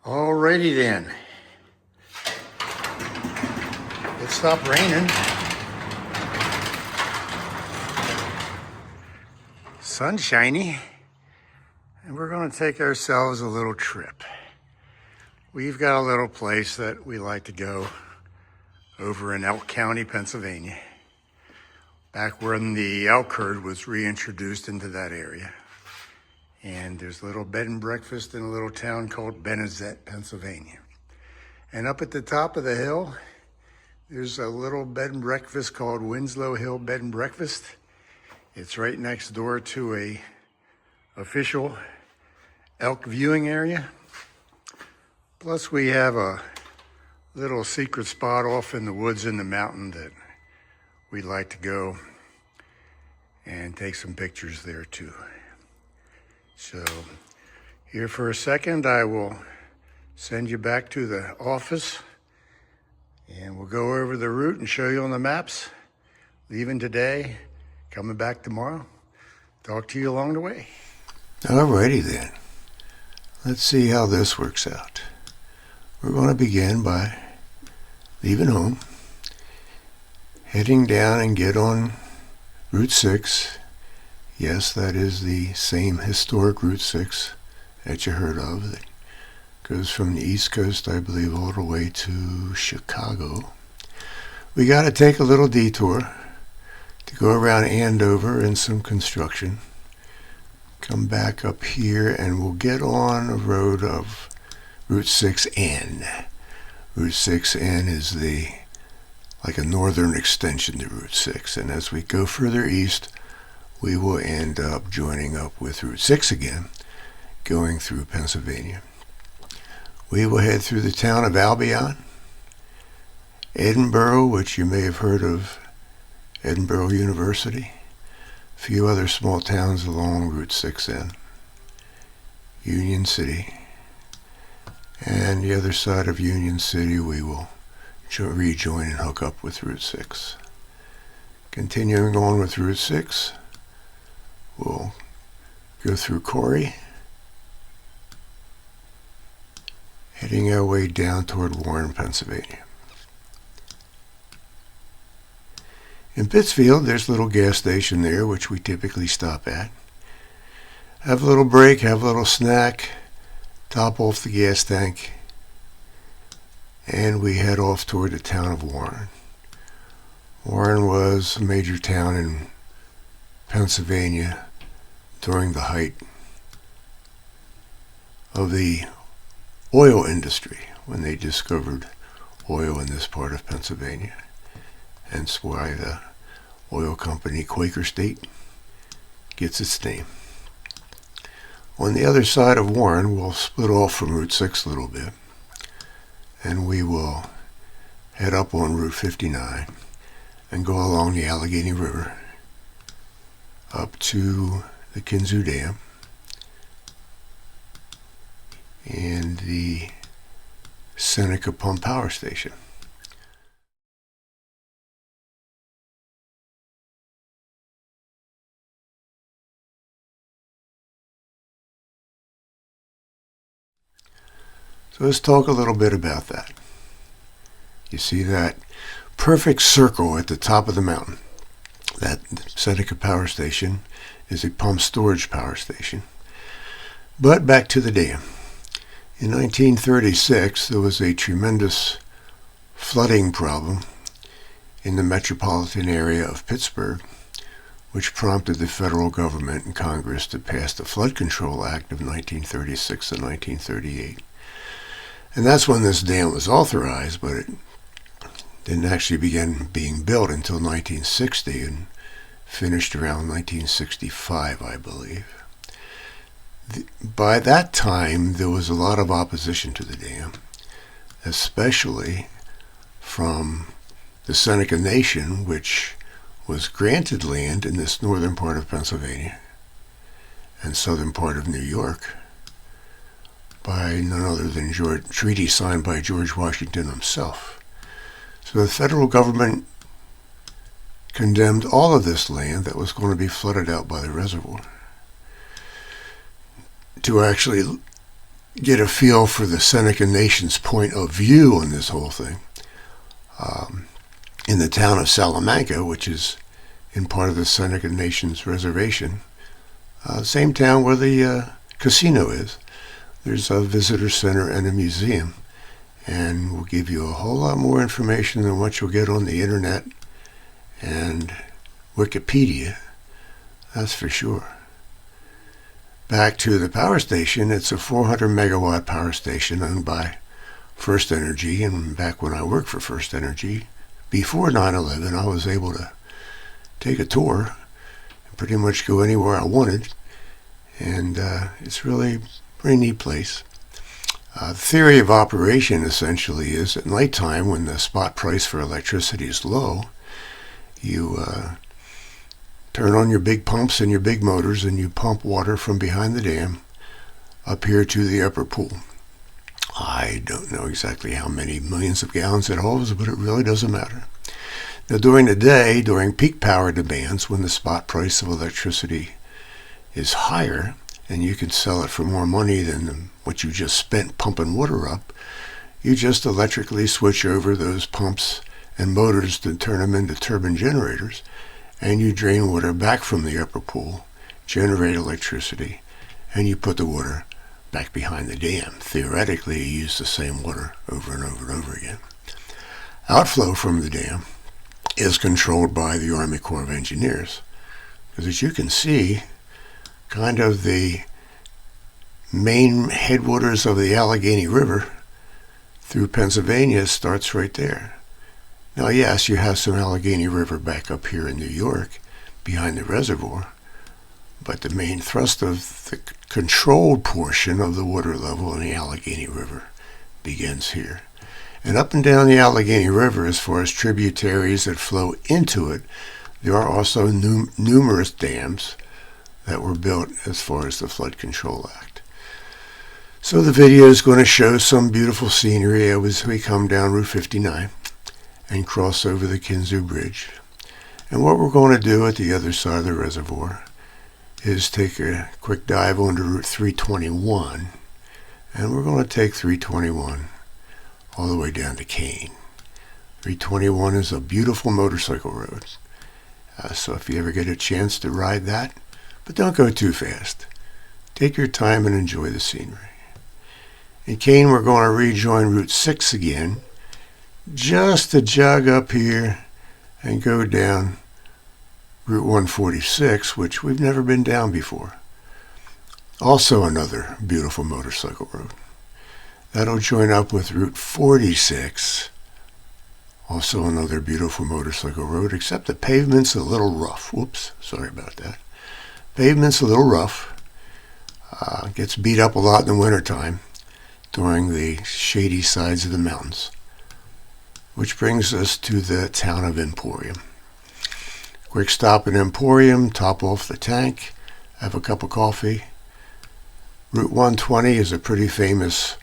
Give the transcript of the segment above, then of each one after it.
Alrighty then. It stopped raining. Sun's shiny. And we're going to take ourselves a little trip. We've got a little place that we like to go over in Elk County, Pennsylvania. Back when the elk herd was reintroduced into that area. And there's a little bed and breakfast in a little town called Benezet, Pennsylvania. And up at the top of the hill, there's a little bed and breakfast called Winslow Hill Bed and Breakfast. It's right next door to a official elk viewing area. Plus we have a little secret spot off in the woods in the mountain that we'd like to go and take some pictures there too. So here for a second, I will send you back to the office and we'll go over the route and show you on the maps. Leaving today, coming back tomorrow. Talk to you along the way. Alrighty then. Let's see how this works out. We're going to begin by leaving home, heading down and get on Route 6. Yes, that is the same historic Route 6 that you heard of that goes from the East Coast, I believe, all the way to Chicago. We got to take a little detour to go around Andover and some construction. Come back up here and we'll get on a road of Route 6N. Route 6N is like a northern extension to Route 6. And as we go further east, we will end up joining up with Route 6 again, going through Pennsylvania. We will head through the town of Albion, Edinburgh, which you may have heard of, Edinburgh University, a few other small towns along Route 6N, Union City, and the other side of Union City we will rejoin and hook up with Route 6. Continuing on with Route 6, we'll go through Corey, heading our way down toward Warren, Pennsylvania. In Pittsfield, there's a little gas station there, which we typically stop at. Have a little break, have a little snack, top off the gas tank, and we head off toward the town of Warren. Warren was a major town in Pennsylvania during the height of the oil industry, when they discovered oil in this part of Pennsylvania. Hence why the oil company Quaker State gets its name. On the other side of Warren, we'll split off from Route 6 a little bit, and we will head up on Route 59 and go along the Allegheny River up to the Kinzua Dam and the Seneca Pump Power Station. So let's talk a little bit about that. You see that perfect circle at the top of the mountain. That Seneca Power Station is a pump storage power station. But back to the dam. In 1936, there was a tremendous flooding problem in the metropolitan area of Pittsburgh, which prompted the federal government and Congress to pass the Flood Control Act of 1936 and 1938. And that's when this dam was authorized, but it didn't actually begin being built until 1960 and finished around 1965, I believe. By that time, there was a lot of opposition to the dam, especially from the Seneca Nation, which was granted land in this northern part of Pennsylvania and southern part of New York by none other than treaty signed by George Washington himself. So the federal government condemned all of this land that was going to be flooded out by the reservoir to actually get a feel for the Seneca Nation's point of view on this whole thing, in the town of Salamanca, which is in part of the Seneca Nation's reservation, same town where the casino is, there's a visitor center and a museum, and we'll give you a whole lot more information than what you'll get on the internet and Wikipedia, that's for sure. Back to the power station, it's a 400 megawatt power station owned by First Energy, and back when I worked for First Energy, before 9/11, I was able to take a tour and pretty much go anywhere I wanted, and it's really a pretty neat place. The theory of operation essentially is at nighttime, when the spot price for electricity is low, you turn on your big pumps and your big motors, and you pump water from behind the dam up here to the upper pool. I don't know exactly how many millions of gallons it holds, but it really doesn't matter. Now, during the day, during peak power demands, when the spot price of electricity is higher and you can sell it for more money than what you just spent pumping water up, you just electrically switch over those pumps and motors to turn them into turbine generators, and you drain water back from the upper pool, generate electricity, and you put the water back behind the dam. Theoretically, you use the same water over and over and over again. Outflow from the dam is controlled by the Army Corps of Engineers, because as you can see, kind of the main headwaters of the Allegheny River through Pennsylvania starts right there. Now, yes, you have some Allegheny River back up here in New York behind the reservoir, but the main thrust of the controlled portion of the water level in the Allegheny River begins here. And up and down the Allegheny River, as far as tributaries that flow into it, there are also numerous dams that were built as far as the Flood Control Act. So the video is going to show some beautiful scenery as we come down Route 59 and cross over the Kinzig Bridge. And what we're going to do at the other side of the reservoir is take a quick dive onto Route 321, and we're going to take 321 all the way down to Kane. 321 is a beautiful motorcycle road, so if you ever get a chance to ride that, but don't go too fast. Take your time and enjoy the scenery. In Kane, we're going to rejoin Route 6 again, just to jog up here and go down Route 146, which we've never been down before. Also another beautiful motorcycle road. That'll join up with Route 46, also another beautiful motorcycle road, except the pavement's a little rough. Whoops, sorry about that. Pavement's a little rough. Gets beat up a lot in the wintertime during the shady sides of the mountains. Which brings us to the town of Emporium. Quick stop in Emporium, top off the tank, have a cup of coffee. Route 120 is a pretty famous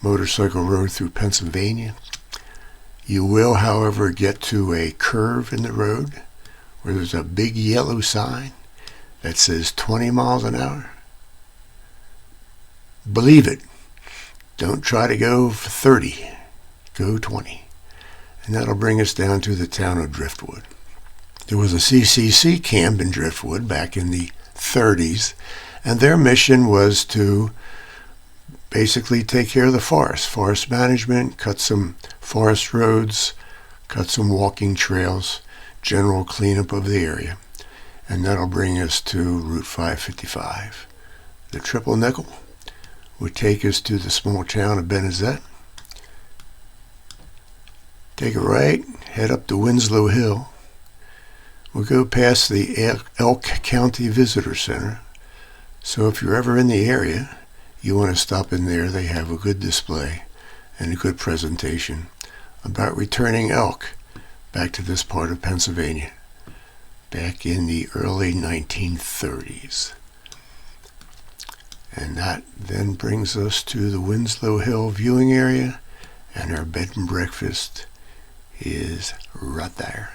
motorcycle road through Pennsylvania. You will, however, get to a curve in the road where there's a big yellow sign that says 20 miles an hour. Believe it. Don't try to go for 30. Go 20. And that'll bring us down to the town of Driftwood. There was a CCC camp in Driftwood back in the 30s, and their mission was to basically take care of the forest management, cut some forest roads, cut some walking trails, general cleanup of the area. And that'll bring us to Route 555. The triple nickel would take us to the small town of Benezet. Take a right, head up to Winslow Hill. We'll go past the Elk County Visitor Center. So if you're ever in the area, you want to stop in there. They have a good display and a good presentation about returning elk back to this part of Pennsylvania back in the early 1930s. And that then brings us to the Winslow Hill viewing area, and our bed and breakfast is right there.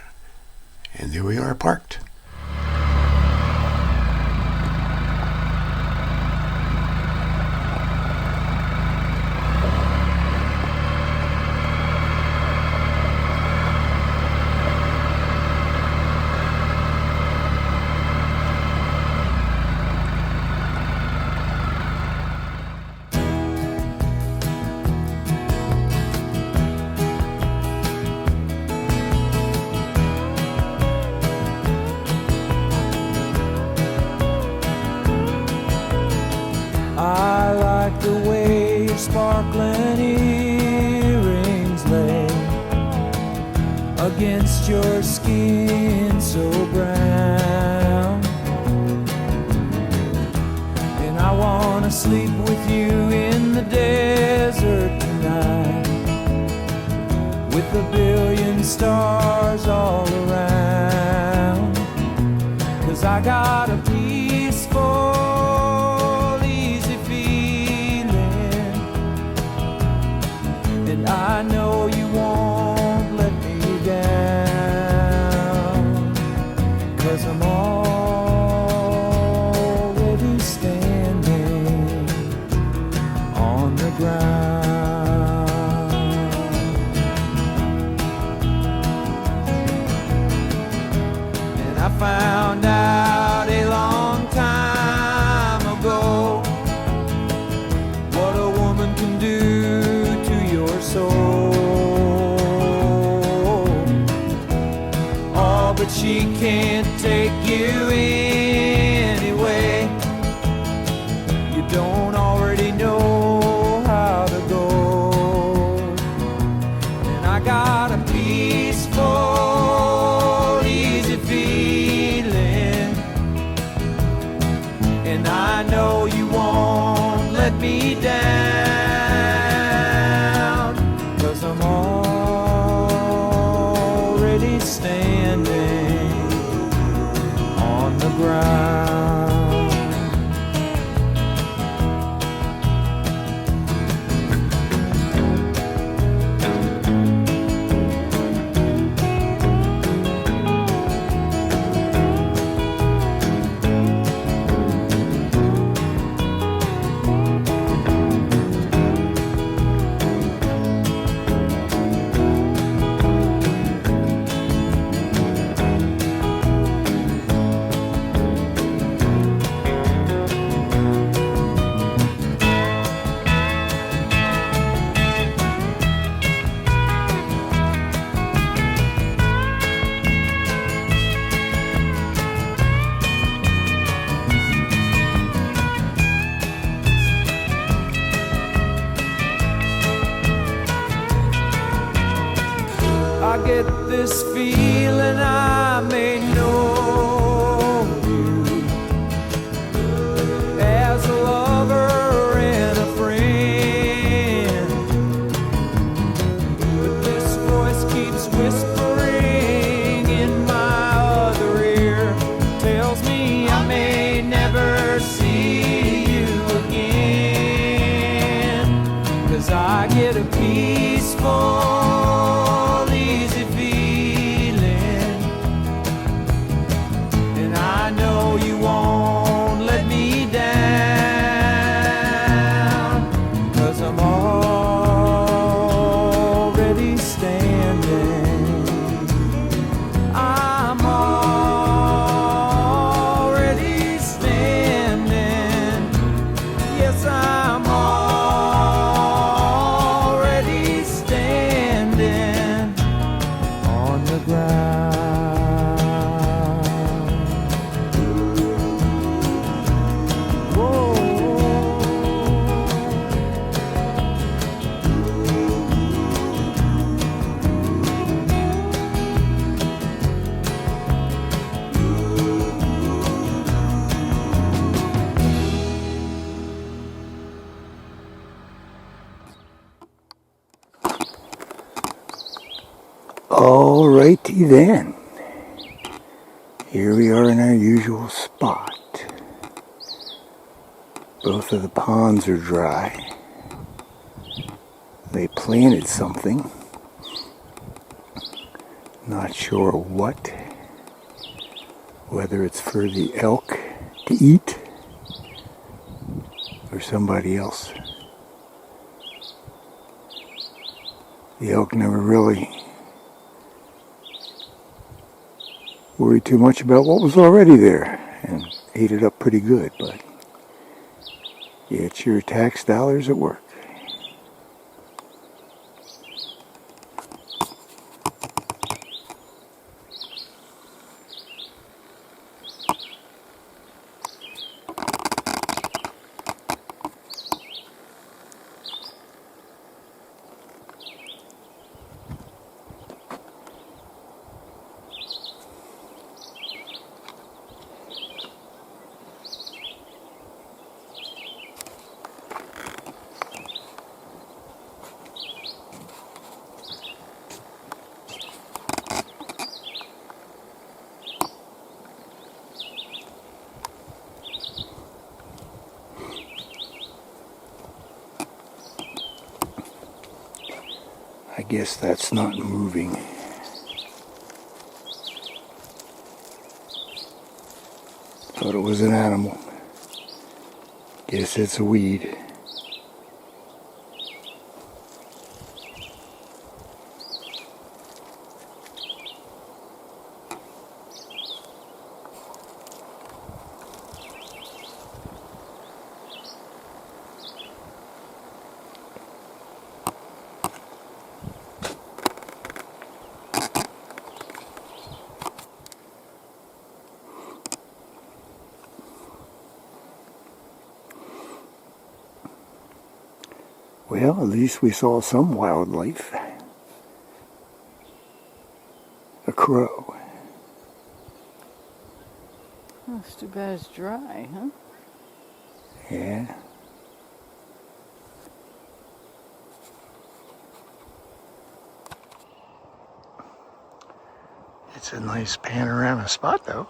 And there we are parked. sparkling earrings lay against your skin so brown. And I wanna sleep with you in the desert tonight, with a billion stars all around. 'Cause I got a peaceful, easy feeling, and I know you won't let me down. 'Cause I'm already standing on the ground. I found out a long time ago what a woman can do to your soul. Oh, but she can't take you anyway. You don't already know how to go. And I got a peaceful, easy feeling, and I know you won't let me down. 'Cause I'm already standing on the ground. I get this feeling I may know you as a lover and a friend, but this voice keeps whispering in my other ear, tells me I may never see you again. 'Cause I get a peaceful, easy feeling, and I know you won't let me down. 'Cause I'm already standing, I'm already standing, yes I'm already standing on the ground. Whoa. Alrighty then. Here we are in our usual spot. Both of the ponds are dry. They planted something. Not sure what. Whether it's for the elk to eat or somebody else. The elk never really worried too much about what was already there and ate it up pretty good, but yeah, it's your tax dollars at work. I guess that's not moving. Thought it was an animal. Guess it's a weed. Well, at least we saw some wildlife. A crow. Oh, it's too bad it's dry, huh? Yeah. It's a nice panorama spot, though.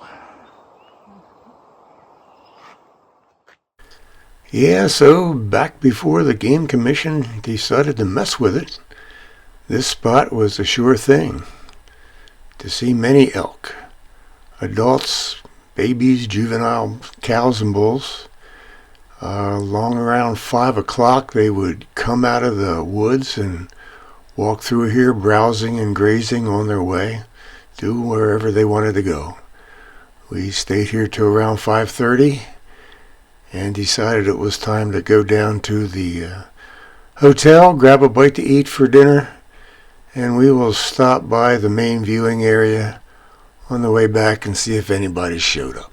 Yeah, so back before the Game Commission decided to mess with it, this spot was a sure thing to see many elk. Adults, babies, juvenile cows and bulls. Along around 5 o'clock they would come out of the woods and walk through here browsing and grazing on their way to wherever they wanted to go. We stayed here till around 5:30 and decided it was time to go down to the hotel, grab a bite to eat for dinner, and we will stop by the main viewing area on the way back and see if anybody showed up.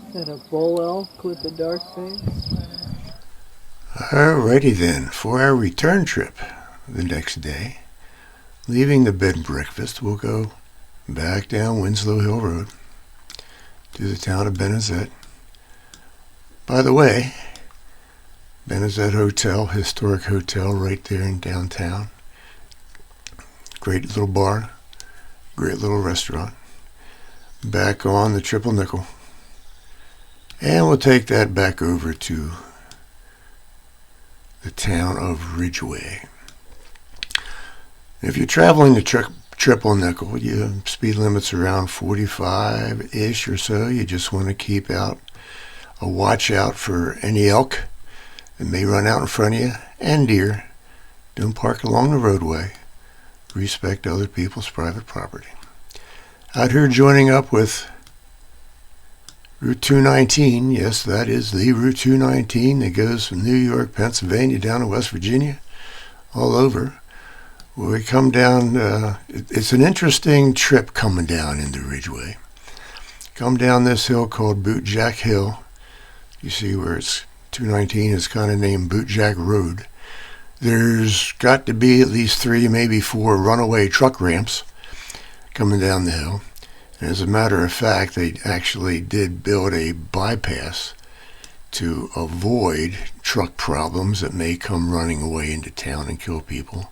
Is that a bull elk with a dark face? Alrighty then, for our return trip the next day, leaving the bed and breakfast, we'll go back down Winslow Hill Road to the town of Benezet. By the way, Benezet Hotel, historic hotel right there in downtown. Great little bar, great little restaurant. Back on the Triple Nickel. And we'll take that back over to the town of Ridgeway. If you're traveling the Triple Nickel, your speed limit's around 45-ish or so. You just want to keep a watch out for any elk that may run out in front of you, and deer. Don't park along the roadway. Respect other people's private property. Out here joining up with Route 219, yes, that is the Route 219 that goes from New York, Pennsylvania, down to West Virginia, all over. We come down, it's an interesting trip coming down into Ridgeway. Come down this hill called Bootjack Hill. You see where it's 219 is kind of named Bootjack Road. There's got to be at least 3, maybe 4 runaway truck ramps coming down the hill. And as a matter of fact, they actually did build a bypass to avoid truck problems that may come running away into town and kill people.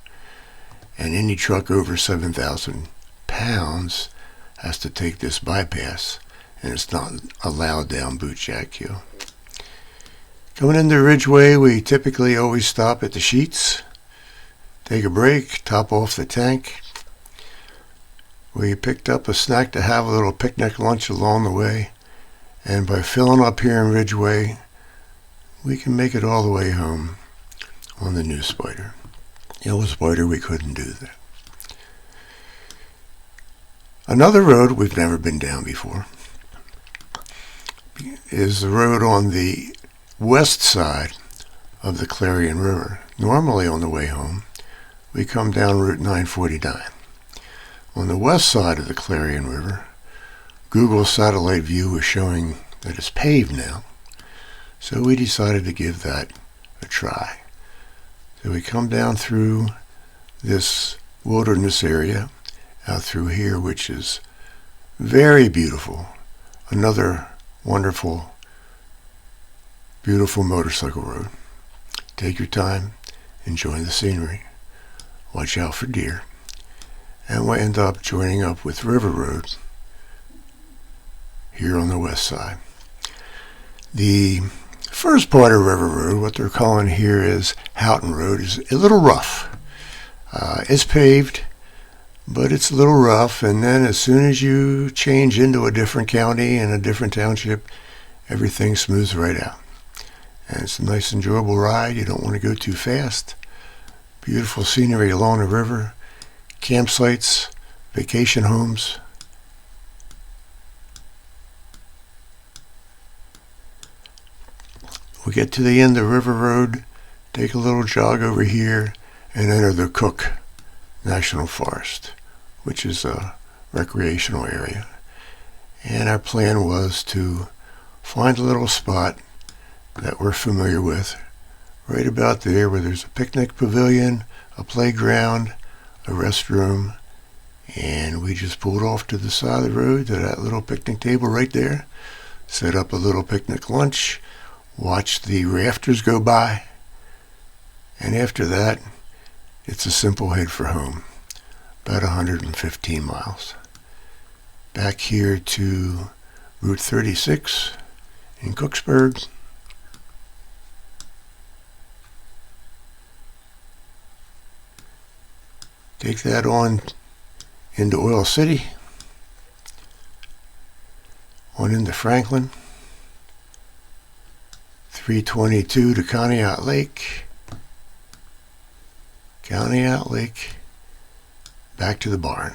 And any truck over 7,000 pounds has to take this bypass, and it's not allowed down Bootjack Hill. Coming into Ridgeway, we typically always stop at the Sheets, take a break, top off the tank. We picked up a snack to have a little picnic lunch along the way, and by filling up here in Ridgeway, we can make it all the way home on the new Spyder. The old Spyder, we couldn't do that. Another road we've never been down before is the road on the west side of the Clarion River. Normally on the way home, we come down Route 949. On the west side of the Clarion River, Google satellite view was showing that it's paved now, so we decided to give that a try. So we come down through this wilderness area, out through here, which is very beautiful. Another wonderful, beautiful motorcycle road. Take your time, enjoy the scenery, watch out for deer, and we'll end up joining up with River Road here on the west side. The first part of River Road, what they're calling here is Houghton Road, is a little rough. It's paved, but it's a little rough, and then as soon as you change into a different county and a different township, everything smooths right out. And it's a nice, enjoyable ride. You don't want to go too fast. Beautiful scenery along the river, campsites, vacation homes. We get to the end of River Road, take a little jog over here, and enter the Cook National Forest, which is a recreational area. And our plan was to find a little spot that we're familiar with, right about there where there's a picnic pavilion, a playground, a restroom, and we just pulled off to the side of the road to that little picnic table right there, set up a little picnic lunch, watched the rafters go by, and after that, it's a simple head for home, about 115 miles. Back here to Route 36 in Cooksburg. Take that on into Oil City, on into Franklin, 322 to Conneaut Lake, back to the barn.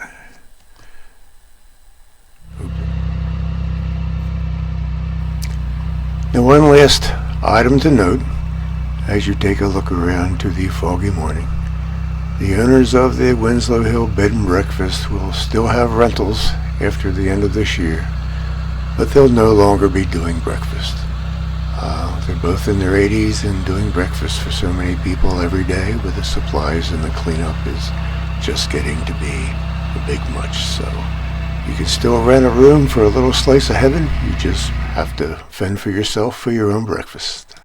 Now, one last item to note as you take a look around to the foggy morning. The owners of the Winslow Hill Bed and Breakfast will still have rentals after the end of this year, but they'll no longer be doing breakfast. They're both in their 80s and doing breakfast for so many people every day with the supplies, and the cleanup is just getting to be a big much. So you can still rent a room for a little slice of heaven. You just have to fend for yourself for your own breakfast.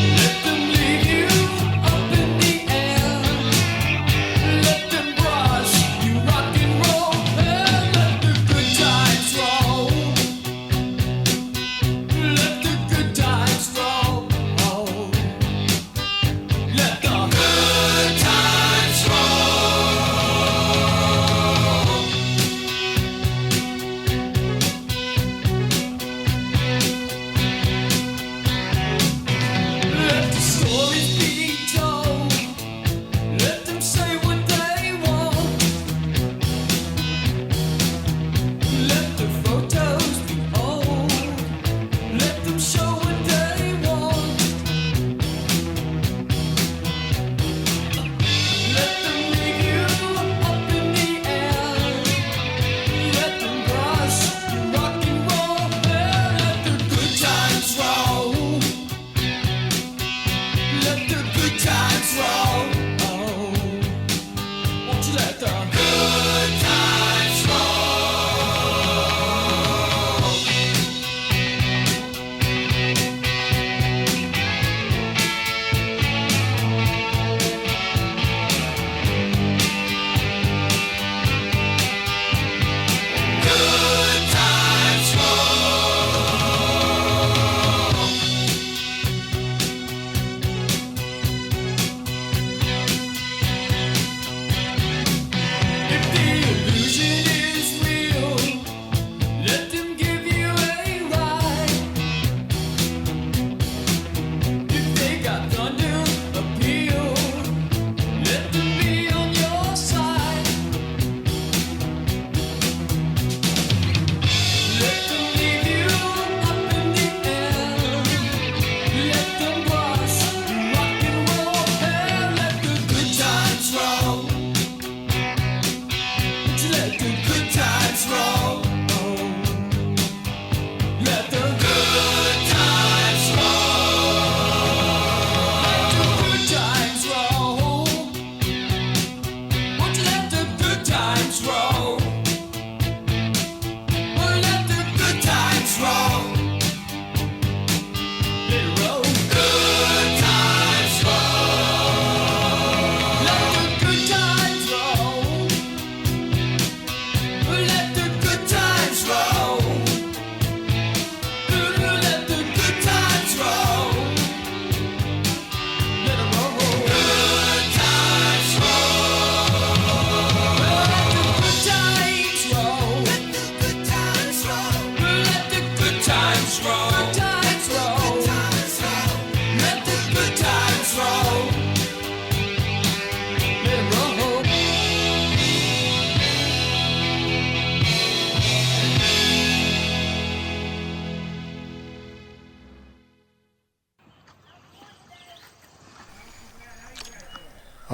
Let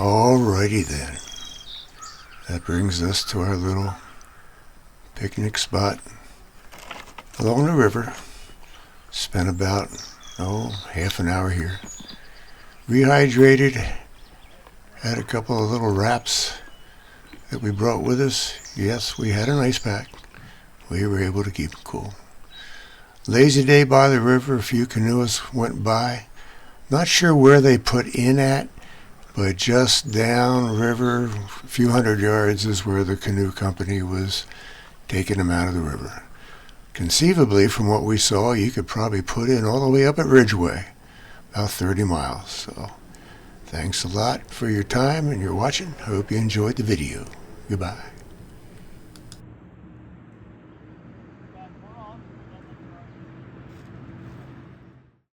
Alrighty then. That brings us to our little picnic spot along the river. Spent about, half an hour here. Rehydrated. Had a couple of little wraps that we brought with us. Yes, we had an ice pack. We were able to keep it cool. Lazy day by the river. A few canoeists went by. Not sure where they put in at, but just down river, a few hundred yards is where the canoe company was taking them out of the river. Conceivably, from what we saw, you could probably put in all the way up at Ridgeway, about 30 miles. So, thanks a lot for your time and your watching. I hope you enjoyed the video. Goodbye.